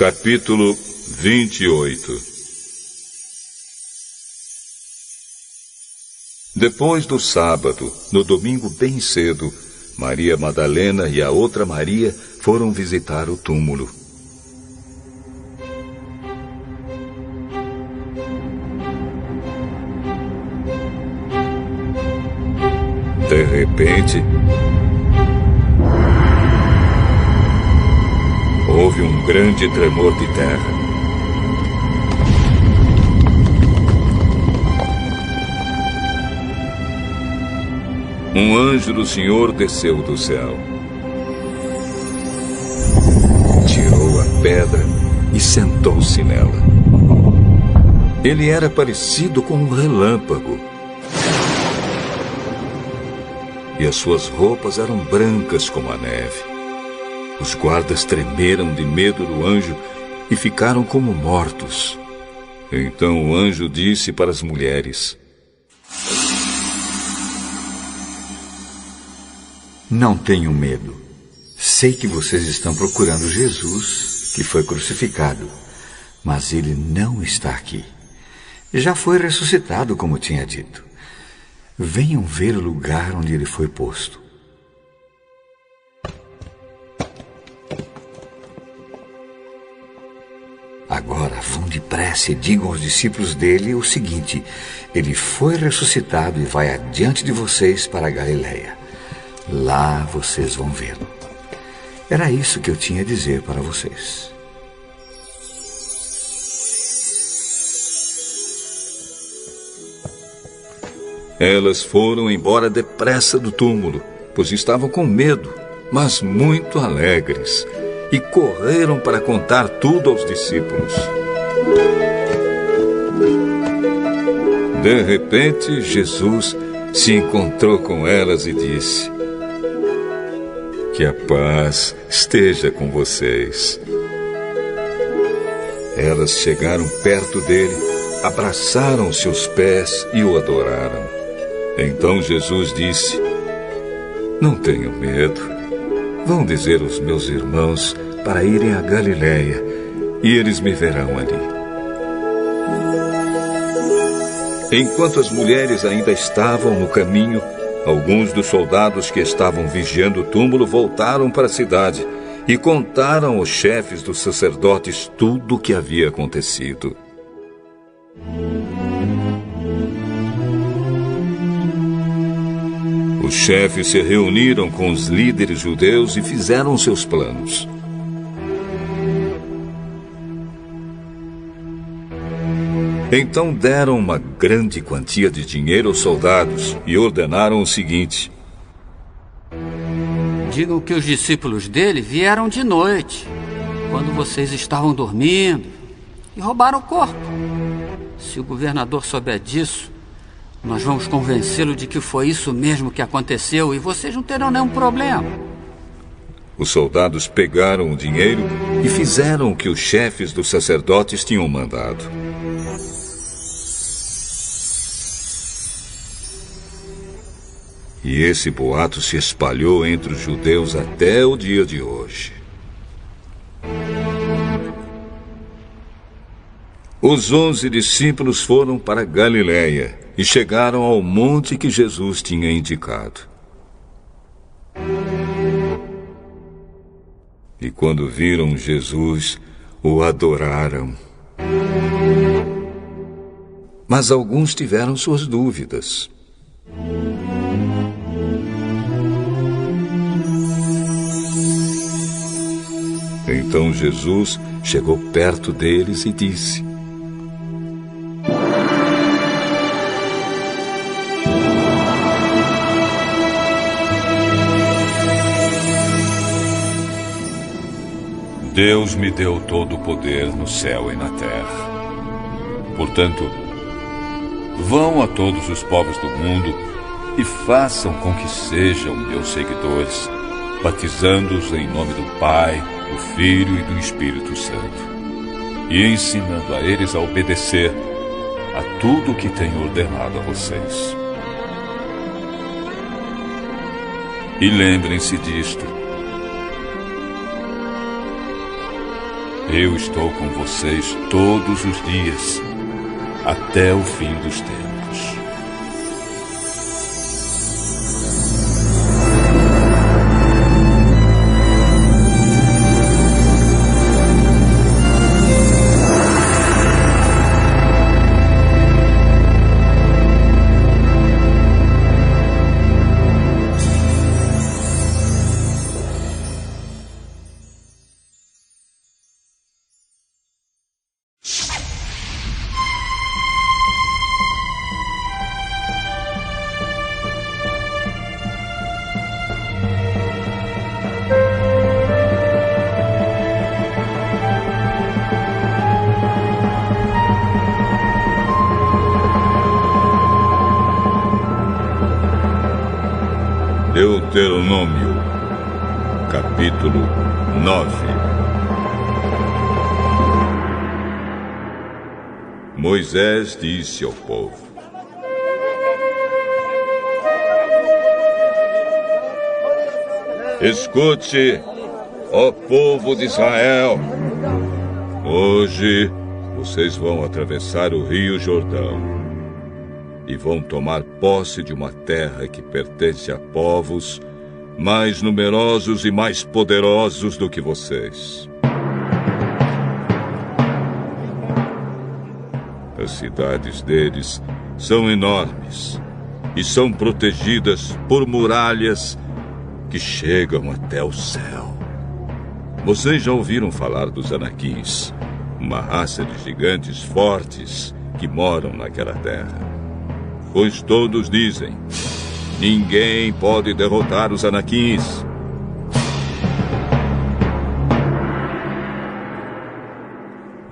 Capítulo 28. Depois do sábado, no domingo bem cedo, Maria Madalena e a outra Maria foram visitar o túmulo. De repente, houve um grande tremor de terra. Um anjo do Senhor desceu do céu. Tirou a pedra e sentou-se nela. Ele era parecido com um relâmpago. E as suas roupas eram brancas como a neve. Os guardas tremeram de medo do anjo e ficaram como mortos. Então o anjo disse para as mulheres: Não tenham medo. Sei que vocês estão procurando Jesus, que foi crucificado, mas ele não está aqui. Já foi ressuscitado, como tinha dito. Venham ver o lugar onde ele foi posto. Agora vão depressa e digam aos discípulos dele o seguinte: ele foi ressuscitado e vai adiante de vocês para a Galileia. Lá vocês vão vê-lo. Era isso que eu tinha a dizer para vocês. Elas foram embora depressa do túmulo, pois estavam com medo, mas muito alegres, e correram para contar tudo aos discípulos. De repente, Jesus se encontrou com elas e disse: Que a paz esteja com vocês. Elas chegaram perto dele, abraçaram seus pés e o adoraram. Então Jesus disse: Não tenham medo. Vão dizer aos meus irmãos para irem à Galileia, e eles me verão ali. Enquanto as mulheres ainda estavam no caminho, alguns dos soldados que estavam vigiando o túmulo voltaram para a cidade e contaram aos chefes dos sacerdotes tudo o que havia acontecido. Os chefes se reuniram com os líderes judeus e fizeram seus planos. Então deram uma grande quantia de dinheiro aos soldados e ordenaram o seguinte: Digam que os discípulos dele vieram de noite, quando vocês estavam dormindo, e roubaram o corpo. Se o governador souber disso, nós vamos convencê-lo de que foi isso mesmo que aconteceu e vocês não terão nenhum problema. Os soldados pegaram o dinheiro e fizeram o que os chefes dos sacerdotes tinham mandado. E esse boato se espalhou entre os judeus até o dia de hoje. Os 11 discípulos foram para Galileia e chegaram ao monte que Jesus tinha indicado. E quando viram Jesus, o adoraram. Mas alguns tiveram suas dúvidas. Então Jesus chegou perto deles e disse: Deus me deu todo o poder no céu e na terra. Portanto, vão a todos os povos do mundo e façam com que sejam meus seguidores, batizando-os em nome do Pai, do Filho e do Espírito Santo, e ensinando a eles a obedecer a tudo o que tenho ordenado a vocês. E lembrem-se disto: Eu estou com vocês todos os dias, até o fim dos tempos. Deuteronômio, capítulo 9. Moisés disse ao povo: Escute, ó povo de Israel, hoje vocês vão atravessar o rio Jordão e vão tomar posse de uma terra que pertence a povos mais numerosos e mais poderosos do que vocês. As cidades deles são enormes e são protegidas por muralhas que chegam até o céu. Vocês já ouviram falar dos Anaquins, uma raça de gigantes fortes que moram naquela terra. Pois todos dizem: ninguém pode derrotar os Anaquins.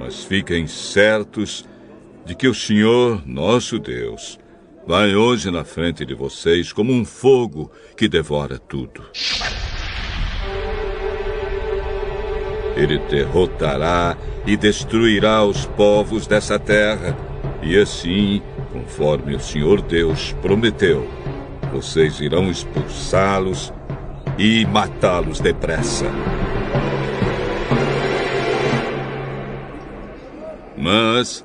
Mas fiquem certos de que o Senhor, nosso Deus, vai hoje na frente de vocês como um fogo que devora tudo. Ele derrotará e destruirá os povos dessa terra, e assim, conforme o Senhor Deus prometeu, vocês irão expulsá-los e matá-los depressa. Mas,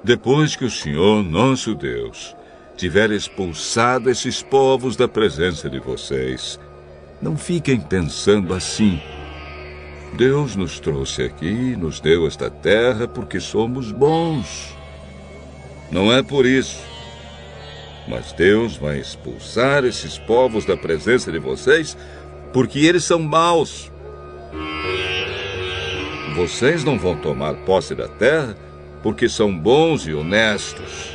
depois que o Senhor, nosso Deus, tiver expulsado esses povos da presença de vocês, não fiquem pensando assim: Deus nos trouxe aqui, nos deu esta terra porque somos bons. Não é por isso. Mas Deus vai expulsar esses povos da presença de vocês porque eles são maus. Vocês não vão tomar posse da terra porque são bons e honestos.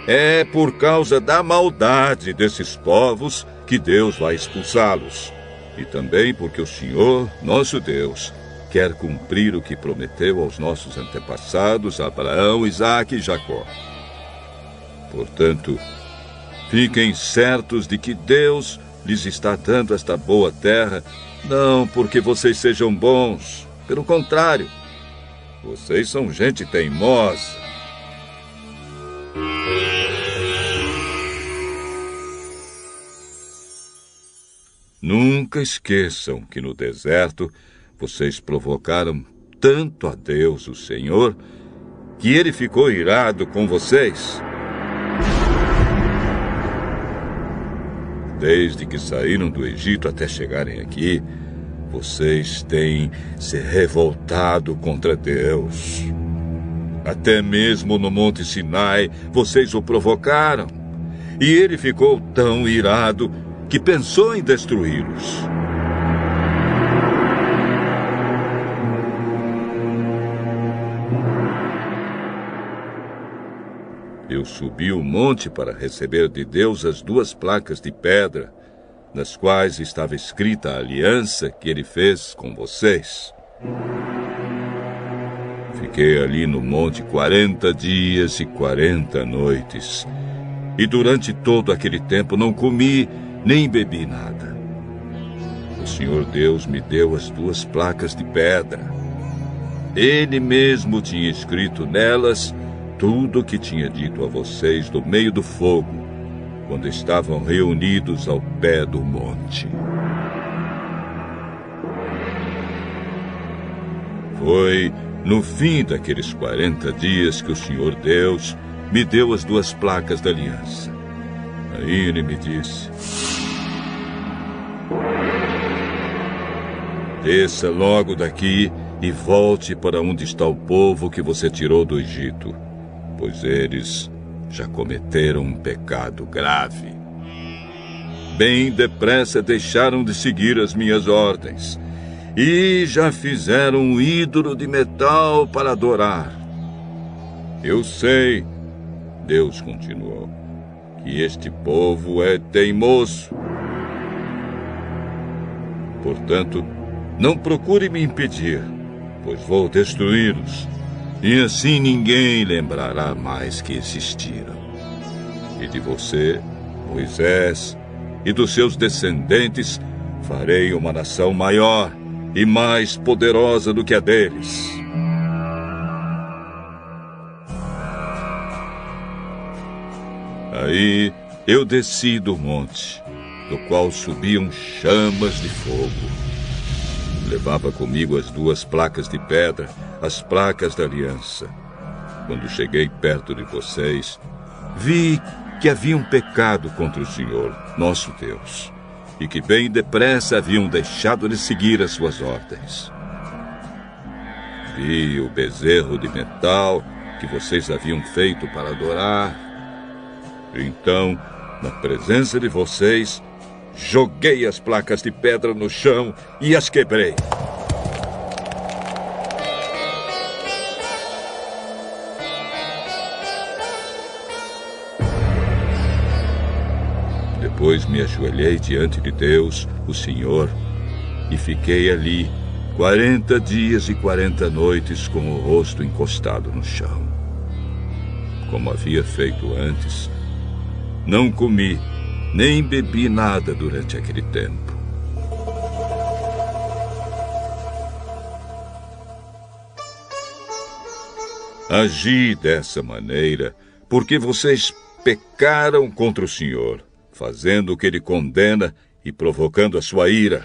É por causa da maldade desses povos que Deus vai expulsá-los. E também porque o Senhor, nosso Deus, quer cumprir o que prometeu aos nossos antepassados, Abraão, Isaque e Jacó. Portanto, fiquem certos de que Deus lhes está dando esta boa terra, não porque vocês sejam bons. Pelo contrário, vocês são gente teimosa. Nunca esqueçam que no deserto vocês provocaram tanto a Deus, o Senhor, que ele ficou irado com vocês. Desde que saíram do Egito até chegarem aqui, vocês têm se revoltado contra Deus. Até mesmo no Monte Sinai, vocês o provocaram. E ele ficou tão irado que pensou em destruí-los. Eu subi o monte para receber de Deus as 2 placas de pedra, nas quais estava escrita a aliança que ele fez com vocês. Fiquei ali no monte 40 dias e 40 noites, e durante todo aquele tempo não comi nem bebi nada. O Senhor Deus me deu as 2 placas de pedra. Ele mesmo tinha escrito nelas tudo o que tinha dito a vocês do meio do fogo, quando estavam reunidos ao pé do monte. Foi no fim daqueles 40 dias que o Senhor Deus me deu as 2 placas da aliança. Aí ele me disse: desça logo daqui e volte para onde está o povo que você tirou do Egito, pois eles já cometeram um pecado grave. Bem depressa deixaram de seguir as minhas ordens e já fizeram um ídolo de metal para adorar. Eu sei, Deus continuou, que este povo é teimoso. Portanto, não procure me impedir, pois vou destruí-los, e assim ninguém lembrará mais que existiram. E de você, Moisés, e dos seus descendentes, farei uma nação maior e mais poderosa do que a deles. Aí eu desci do monte, do qual subiam chamas de fogo. Levava comigo as 2 placas de pedra, as placas da aliança. Quando cheguei perto de vocês, vi que haviam pecado contra o Senhor, nosso Deus, e que bem depressa haviam deixado de seguir as suas ordens. Vi o bezerro de metal que vocês haviam feito para adorar. Então, na presença de vocês, joguei as placas de pedra no chão e as quebrei. Depois me ajoelhei diante de Deus, o Senhor, e fiquei ali 40 dias e 40 noites com o rosto encostado no chão. Como havia feito antes, não comi nem bebi nada durante aquele tempo. Agi dessa maneira porque vocês pecaram contra o Senhor, fazendo o que Ele condena e provocando a sua ira.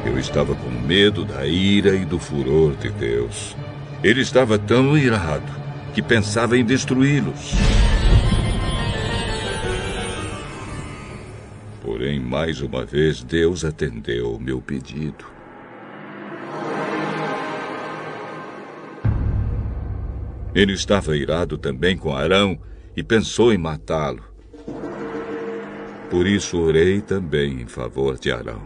Eu estava com medo da ira e do furor de Deus. Ele estava tão irado que pensava em destruí-los. Porém, mais uma vez, Deus atendeu o meu pedido. Ele estava irado também com Arão e pensou em matá-lo. Por isso orei também em favor de Arão.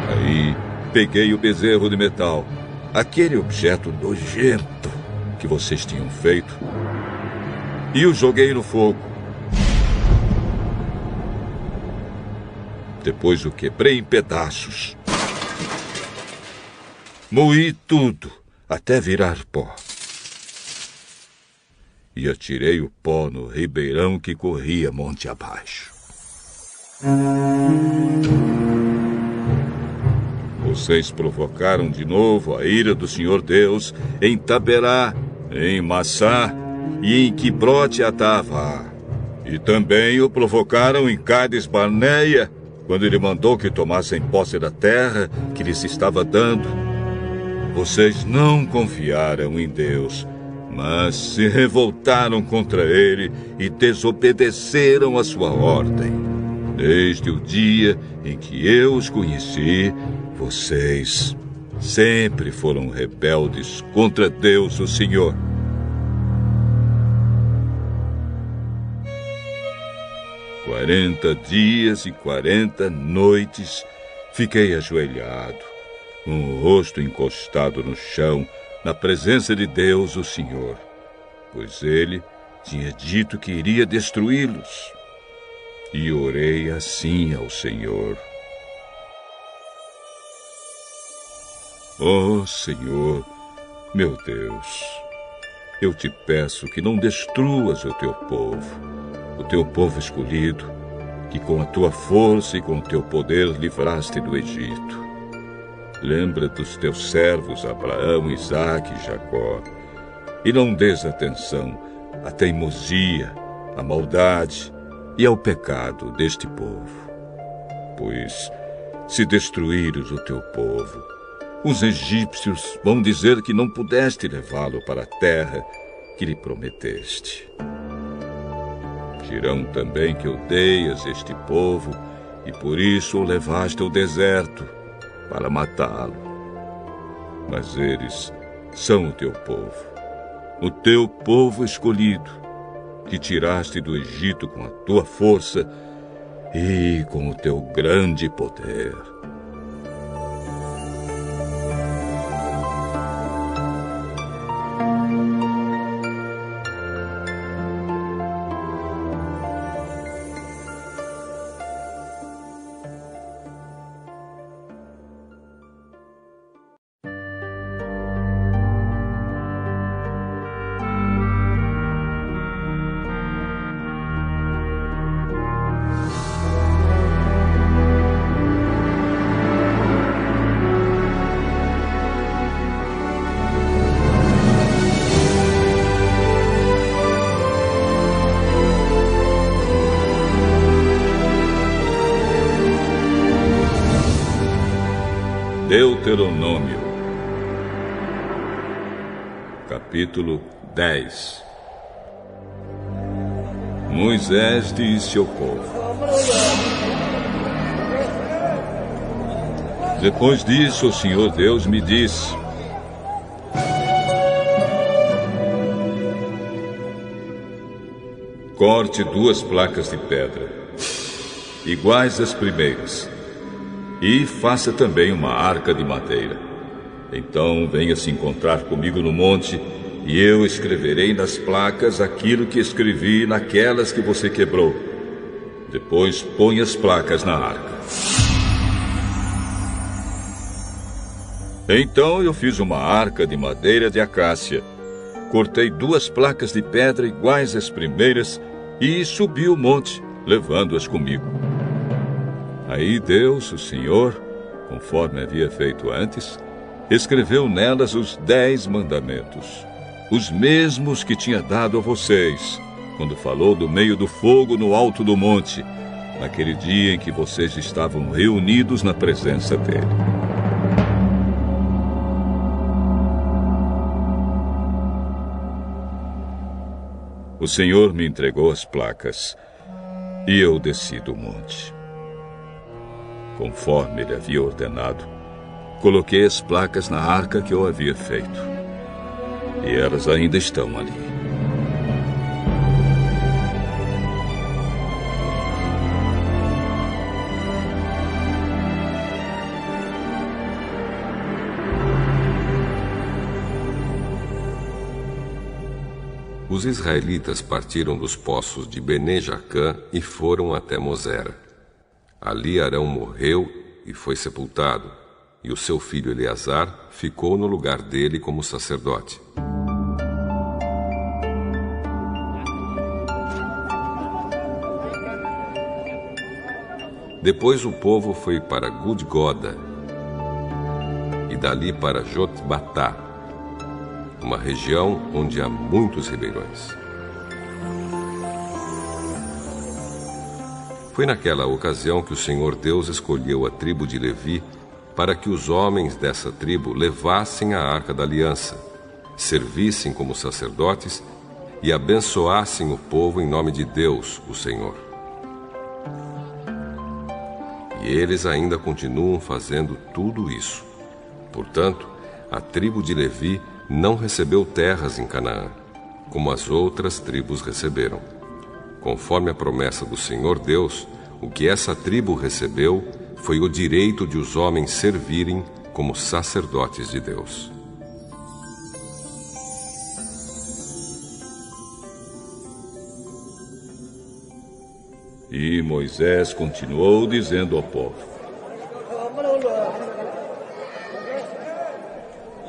Aí peguei o bezerro de metal, aquele objeto nojento que vocês tinham feito, e o joguei no fogo. Depois o quebrei em pedaços. Moí tudo até virar pó. E atirei o pó no ribeirão que corria monte abaixo. Vocês provocaram de novo a ira do Senhor Deus em Taberá, em Massá e em Quibrote-Hatavá. E também o provocaram em Cades-Barneia, quando ele mandou que tomassem posse da terra que lhes estava dando. Vocês não confiaram em Deus, mas se revoltaram contra ele e desobedeceram a sua ordem. Desde o dia em que eu os conheci, vocês sempre foram rebeldes contra Deus, o Senhor. « 40 dias e 40 noites fiquei ajoelhado, com o rosto encostado no chão, na presença de Deus, o Senhor, pois ele tinha dito que iria destruí-los. E orei assim ao Senhor. Ó Senhor, meu Deus, eu te peço que não destruas o teu povo escolhido, que com a tua força e com o teu poder livraste do Egito. Lembra dos teus servos Abraão, Isaque e Jacó, e não des atenção à teimosia, à maldade e ao pecado deste povo. Pois, se destruíres o teu povo. Os egípcios vão dizer que não pudeste levá-lo para a terra que lhe prometeste. Dirão também que odeias este povo e por isso o levaste ao deserto para matá-lo. Mas eles são o teu povo escolhido, que tiraste do Egito com a tua força e com o teu grande poder. Deuteronômio, capítulo 10. Moisés disse ao povo: Depois disso, o Senhor Deus me disse: corte 2 placas de pedra, iguais às primeiras, e faça também uma arca de madeira. Então venha se encontrar comigo no monte, e eu escreverei nas placas aquilo que escrevi naquelas que você quebrou. Depois põe as placas na arca. Então eu fiz uma arca de madeira de acácia. Cortei 2 placas de pedra iguais às primeiras e subi o monte, levando-as comigo. Aí Deus, o Senhor, conforme havia feito antes, escreveu nelas os 10 mandamentos, os mesmos que tinha dado a vocês, quando falou do meio do fogo no alto do monte, naquele dia em que vocês estavam reunidos na presença dele. O Senhor me entregou as placas, e eu desci do monte. Conforme ele havia ordenado, coloquei as placas na arca que eu havia feito. E elas ainda estão ali. Os israelitas partiram dos poços de Bene-Jacã e foram até Mosera. Ali Arão morreu e foi sepultado, e o seu filho Eleazar ficou no lugar dele como sacerdote. Depois o povo foi para Gudgoda e dali para Jotbatá, uma região onde há muitos ribeirões. Foi naquela ocasião que o Senhor Deus escolheu a tribo de Levi para que os homens dessa tribo levassem a Arca da Aliança, servissem como sacerdotes e abençoassem o povo em nome de Deus, o Senhor. E eles ainda continuam fazendo tudo isso. Portanto, a tribo de Levi não recebeu terras em Canaã, como as outras tribos receberam. Conforme a promessa do Senhor Deus, o que essa tribo recebeu foi o direito de os homens servirem como sacerdotes de Deus. E Moisés continuou dizendo ao povo: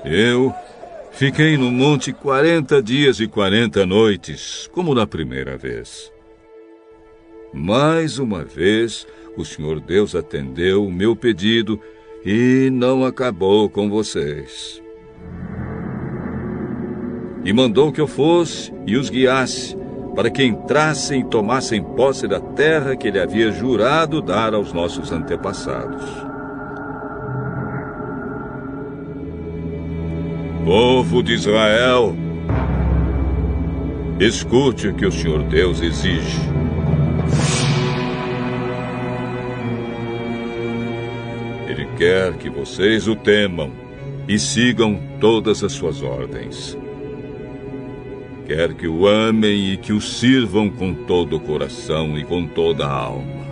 Eu fiquei no monte 40 dias e 40 noites, como na primeira vez. Mais uma vez, o Senhor Deus atendeu o meu pedido e não acabou com vocês. E mandou que eu fosse e os guiasse, para que entrassem e tomassem posse da terra que ele havia jurado dar aos nossos antepassados. Povo de Israel, escute o que o Senhor Deus exige. Ele quer que vocês o temam e sigam todas as suas ordens. Quer que o amem e que o sirvam com todo o coração e com toda a alma.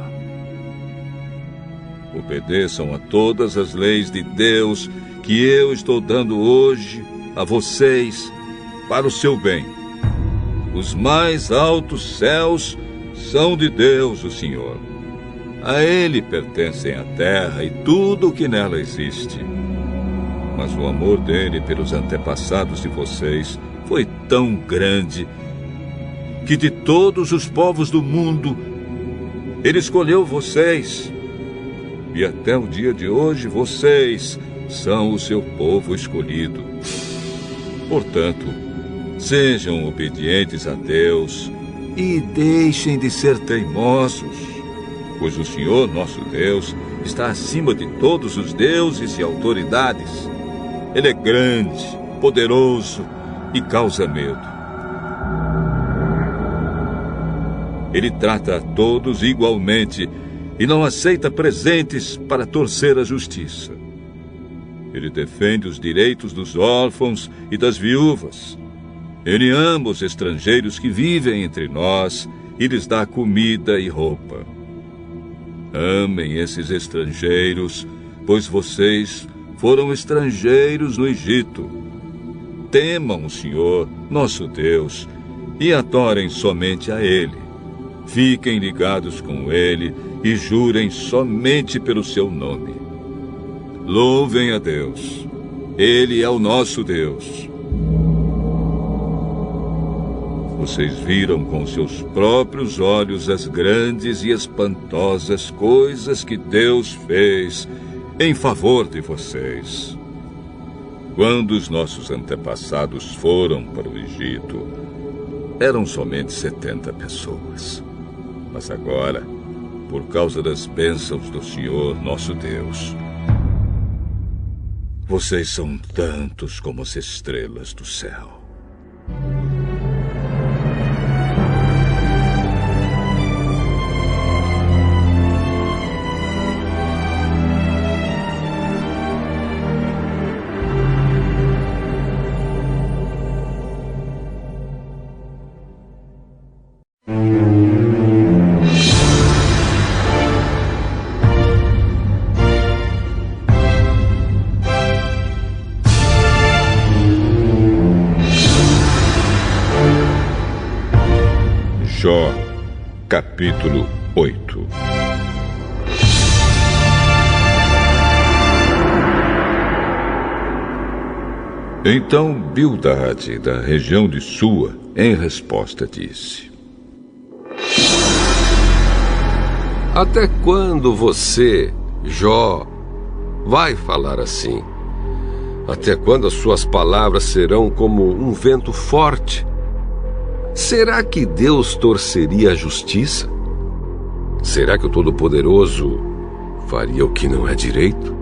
Obedeçam a todas as leis de Deus que eu estou dando hoje a vocês para o seu bem. Os mais altos céus são de Deus, o Senhor. A Ele pertencem a terra e tudo o que nela existe. Mas o amor dele pelos antepassados de vocês foi tão grande que de todos os povos do mundo ele escolheu vocês. E até o dia de hoje vocês são o seu povo escolhido. Portanto, sejam obedientes a Deus e deixem de ser teimosos, pois o Senhor nosso Deus está acima de todos os deuses e autoridades. Ele é grande, poderoso e causa medo. Ele trata a todos igualmente e não aceita presentes para torcer a justiça. Ele defende os direitos dos órfãos e das viúvas. Ele ama os estrangeiros que vivem entre nós e lhes dá comida e roupa. Amem esses estrangeiros, pois vocês foram estrangeiros no Egito. Temam o Senhor, nosso Deus, e adorem somente a Ele. Fiquem ligados com Ele e jurem somente pelo seu nome. Louvem a Deus. Ele é o nosso Deus. Vocês viram com seus próprios olhos as grandes e espantosas coisas que Deus fez em favor de vocês. Quando os nossos antepassados foram para o Egito, eram somente 70 pessoas. Mas agora, por causa das bênçãos do Senhor nosso Deus, vocês são tantos como as estrelas do céu. Jó, capítulo 8. Então Bildade, da região de Sua, em resposta disse: Até quando você, Jó, vai falar assim? Até quando as suas palavras serão como um vento forte? Será que Deus torceria a justiça? Será que o Todo-Poderoso faria o que não é direito?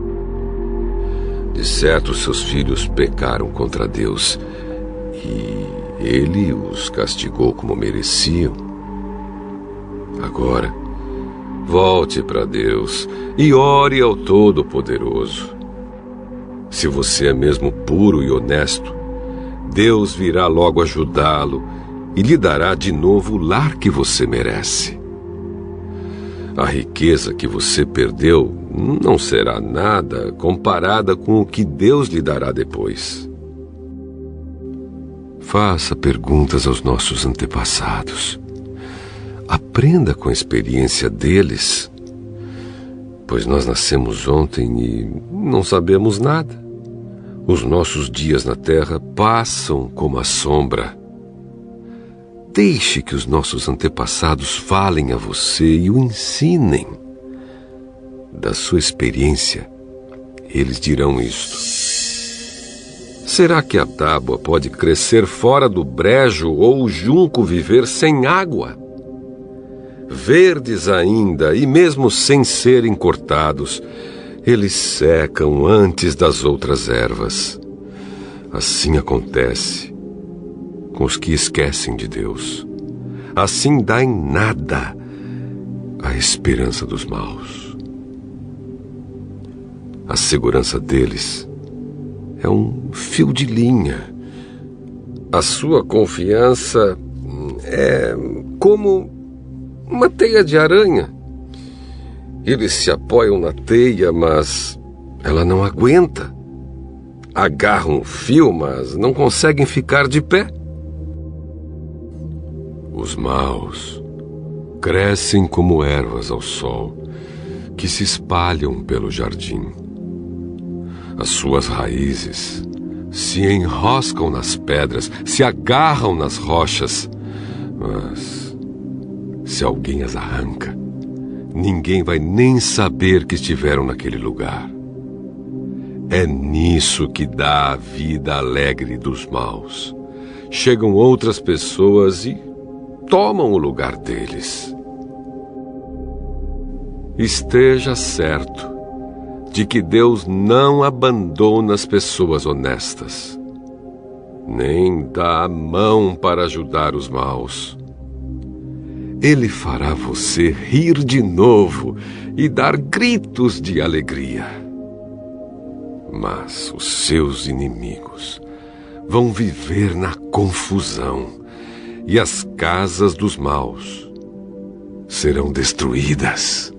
De certo, seus filhos pecaram contra Deus e Ele os castigou como mereciam. Agora, volte para Deus e ore ao Todo-Poderoso. Se você é mesmo puro e honesto, Deus virá logo ajudá-lo e lhe dará de novo o lar que você merece. A riqueza que você perdeu não será nada comparada com o que Deus lhe dará depois. Faça perguntas aos nossos antepassados. Aprenda com a experiência deles, pois nós nascemos ontem e não sabemos nada. Os nossos dias na terra passam como a sombra. Deixe que os nossos antepassados falem a você e o ensinem. Da sua experiência, eles dirão isto: será que a tábua pode crescer fora do brejo ou o junco viver sem água? Verdes ainda, e mesmo sem serem cortados, eles secam antes das outras ervas. Assim acontece com os que esquecem de Deus. Assim dá em nada a esperança dos maus. A segurança deles é um fio de linha. A sua confiança é como uma teia de aranha. Eles se apoiam na teia, mas ela não aguenta. Agarram o fio, mas não conseguem ficar de pé. Os maus crescem como ervas ao sol, que se espalham pelo jardim. As suas raízes se enroscam nas pedras, se agarram nas rochas, mas se alguém as arranca, ninguém vai nem saber que estiveram naquele lugar. É nisso que dá a vida alegre dos maus. Chegam outras pessoas e tomam o lugar deles. Esteja certo de que Deus não abandona as pessoas honestas, nem dá a mão para ajudar os maus. Ele fará você rir de novo e dar gritos de alegria. Mas os seus inimigos vão viver na confusão e as casas dos maus serão destruídas.